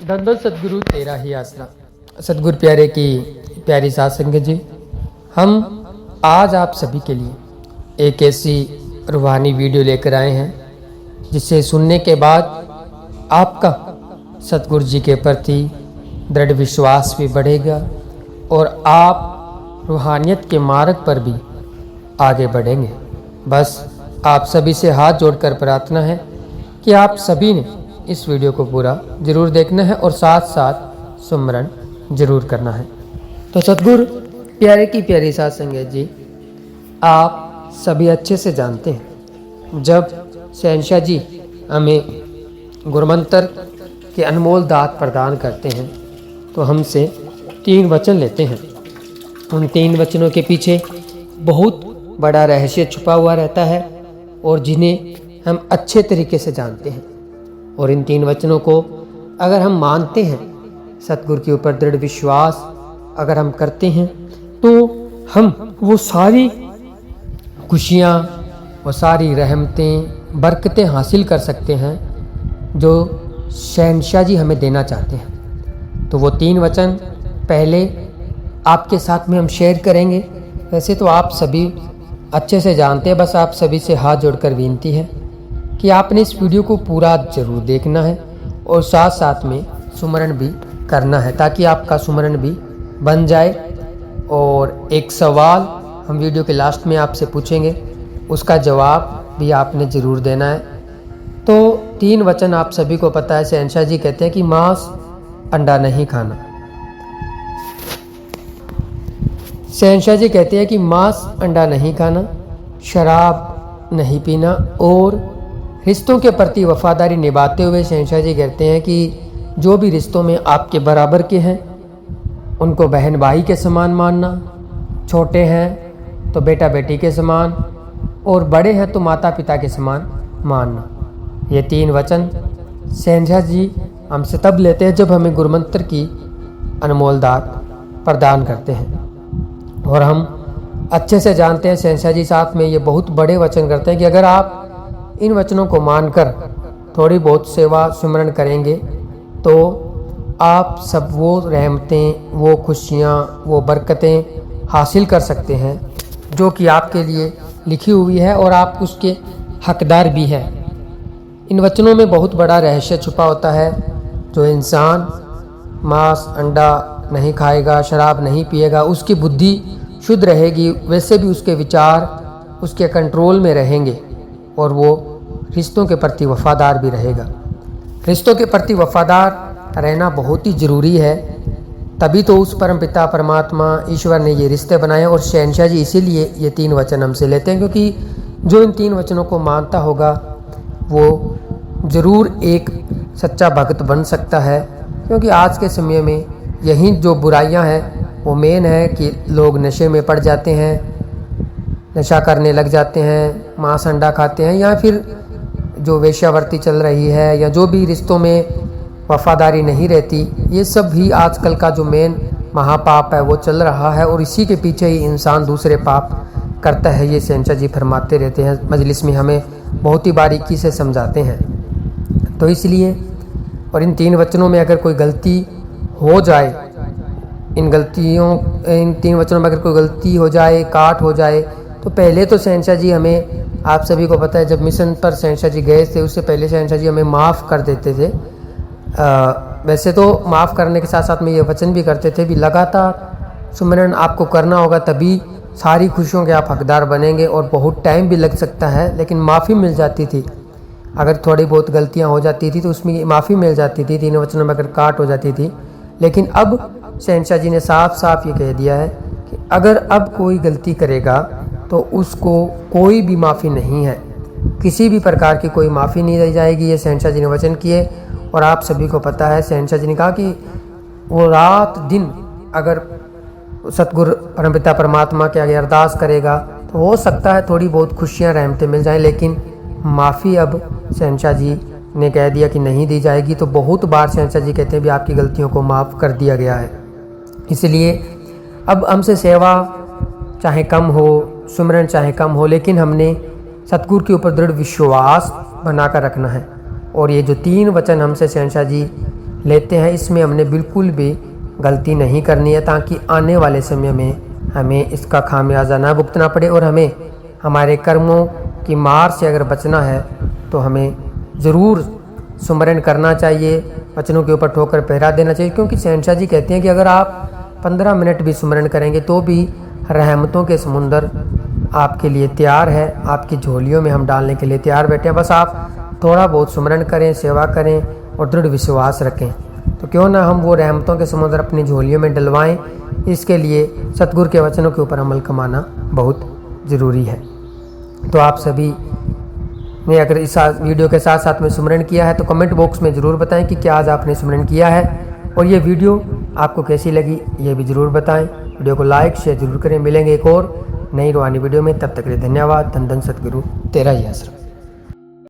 दंदल सतगुरु तेरा ही आसरा। सतगुरु प्यारे की प्यारी साध संगत जी, हम आज आप सभी के लिए एक ऐसी रूहानी वीडियो लेकर आए हैं जिसे सुनने के बाद आपका सतगुरु जी के प्रति दृढ़ विश्वास भी बढ़ेगा और आप रूहानियत के मार्ग पर भी आगे बढ़ेंगे। बस आप सभी से हाथ जोड़कर प्रार्थना है कि आप सभी ने इस वीडियो को पूरा जरूर देखना है और साथ साथ सुमरन जरूर करना है। तो सतगुरु प्यारे की प्यारी साध संगत जी, आप सभी अच्छे से जानते हैं जब शहंशाह जी हमें गुरुमंत्र के अनमोल दात प्रदान करते हैं तो हमसे 3 वचन लेते हैं। उन 3 वचनों के पीछे बहुत बड़ा रहस्य छुपा हुआ रहता है और जिन्हें हम अच्छे तरीके से जानते हैं। और इन 3 वचनों को अगर हम मानते हैं, सतगुरु के ऊपर दृढ़ विश्वास अगर हम करते हैं तो हम वो सारी खुशियाँ, वो सारी रहमतें, बरकतें हासिल कर सकते हैं जो शहंशाह जी हमें देना चाहते हैं। तो वो 3 वचन पहले आपके साथ में हम शेयर करेंगे। वैसे तो आप सभी अच्छे से जानते हैं, बस आप सभी से हाथ जोड़कर विनती है कि आपने इस वीडियो को पूरा जरूर देखना है और साथ साथ में सुमरन भी करना है ताकि आपका सुमरन भी बन जाए। और एक सवाल हम वीडियो के लास्ट में आपसे पूछेंगे, उसका जवाब भी आपने ज़रूर देना है। तो 3 वचन आप सभी को पता है। शहंशाह जी कहते हैं कि मांस अंडा नहीं खाना। शहंशाह जी कहते हैं कि मांस अंडा नहीं खाना, शराब नहीं पीना और रिश्तों के प्रति वफादारी निभाते हुए शहंशाह जी कहते हैं कि जो भी रिश्तों में आपके बराबर के हैं उनको बहन भाई के समान मानना, छोटे हैं तो बेटा बेटी के समान और बड़े हैं तो माता पिता के समान मानना। ये 3 वचन शहंशाह जी हमसे तब लेते हैं जब हमें गुरुमंत्र की अनमोल दात प्रदान करते हैं। और हम अच्छे से जानते हैं शहंशाह जी साथ में ये बहुत बड़े वचन करते हैं कि अगर आप इन वचनों को मानकर थोड़ी बहुत सेवा सुमरन करेंगे तो आप सब वो रहमतें, वो खुशियाँ, वो बरकतें हासिल कर सकते हैं जो कि आपके लिए लिखी हुई है और आप उसके हकदार भी हैं। इन वचनों में बहुत बड़ा रहस्य छुपा होता है। जो इंसान मांस अंडा नहीं खाएगा, शराब नहीं पिएगा, उसकी बुद्धि शुद्ध रहेगी, वैसे भी उसके विचार उसके कंट्रोल में रहेंगे और वो रिश्तों के प्रति वफादार भी रहेगा। रिश्तों के प्रति वफादार रहना बहुत ही ज़रूरी है, तभी तो उस परम पिता परमात्मा ईश्वर ने ये रिश्ते बनाए। और शहंशाह जी इसीलिए ये 3 वचन हमसे लेते हैं क्योंकि जो इन 3 वचनों को मानता होगा वो ज़रूर एक सच्चा भक्त बन सकता है। क्योंकि आज के समय में यही जो बुराइयां हैं वो मेन है कि लोग नशे में पड़ जाते हैं, नशा करने लग जाते हैं, मांस अंडा खाते हैं, या फिर जो वेश्यावृत्ति चल रही है या जो भी रिश्तों में वफादारी नहीं रहती, ये सब भी आजकल का जो मेन महापाप है वो चल रहा है और इसी के पीछे ही इंसान दूसरे पाप करता है। ये शहंशाह जी फरमाते रहते हैं, मजलिस में हमें बहुत ही बारीकी से समझाते हैं। तो इसलिए और इन 3 वचनों में अगर कोई गलती हो जाए, इन 3 वचनों में अगर कोई गलती हो जाए, काट हो जाए, तो पहले तो शहंशाह जी हमें, आप सभी को पता है जब मिशन पर शहंशाह जी गए थे उससे पहले शहंशाह जी हमें माफ़ कर देते थे। वैसे तो माफ़ करने के साथ साथ में ये वचन भी करते थे भी लगातार सुमरन आपको करना होगा, तभी सारी खुशियों के आप हकदार बनेंगे और बहुत टाइम भी लग सकता है लेकिन माफ़ी मिल जाती थी। अगर थोड़ी बहुत गलतियाँ हो जाती थी तो उसमें माफ़ी मिल जाती थी, 3 वचनों में अगर काट हो जाती थी। लेकिन अब शहंशाह जी ने साफ साफ ये कह दिया है कि अगर अब कोई गलती करेगा तो उसको कोई भी माफ़ी नहीं है, किसी भी प्रकार की कोई माफ़ी नहीं दी जाएगी। ये शहंशाह जी ने वचन किए। और आप सभी को पता है शहंशाह जी ने कहा कि वो रात दिन अगर सतगुरु परमपिता परमात्मा के आगे अरदास करेगा तो हो सकता है थोड़ी बहुत खुशियाँ रहमतें मिल जाएं, लेकिन माफ़ी अब शहंशाह जी ने कह दिया कि नहीं दी जाएगी। तो बहुत बार शहंशाह जी कहते हैं भी आपकी गलतियों को माफ़ कर दिया गया है। इसलिए अब हमसे सेवा चाहे कम हो, सुमरन चाहे कम हो, लेकिन हमने सतगुरु के ऊपर दृढ़ विश्वास बनाकर रखना है। और ये जो 3 वचन हमसे शहंशाह जी लेते हैं, इसमें हमने बिल्कुल भी गलती नहीं करनी है, ताकि आने वाले समय में हमें इसका खामियाजा ना भुगतना पड़े और हमें हमारे कर्मों की मार से अगर बचना है तो हमें ज़रूर सुमरन करना चाहिए, वचनों के ऊपर ठोकर पहरा देना चाहिए। क्योंकि शहंशाह जी कहते हैं कि अगर आप 15 मिनट भी सुमरन करेंगे तो भी रहमतों के समुंदर आपके लिए तैयार है, आपकी झोलियों में हम डालने के लिए तैयार बैठे हैं। बस आप थोड़ा बहुत सुमरन करें, सेवा करें और दृढ़ विश्वास रखें, तो क्यों ना हम वो रहमतों के समुंदर अपनी झोलियों में डलवाएं। इसके लिए सतगुरु के वचनों के ऊपर अमल कमाना बहुत ज़रूरी है। तो आप सभी ने अगर इस वीडियो के साथ साथ में सुमरन किया है तो कमेंट बॉक्स में ज़रूर बताएं कि क्या आज आपने सुमरन किया है, और ये वीडियो आपको कैसी लगी ये भी ज़रूर बताएं। वीडियो को लाइक शेयर ज़रूर करें। मिलेंगे एक और नई रूहानी वीडियो में, तब तक के लिए धन्यवाद। धन धन सतगुरु तेरा ही आसरा।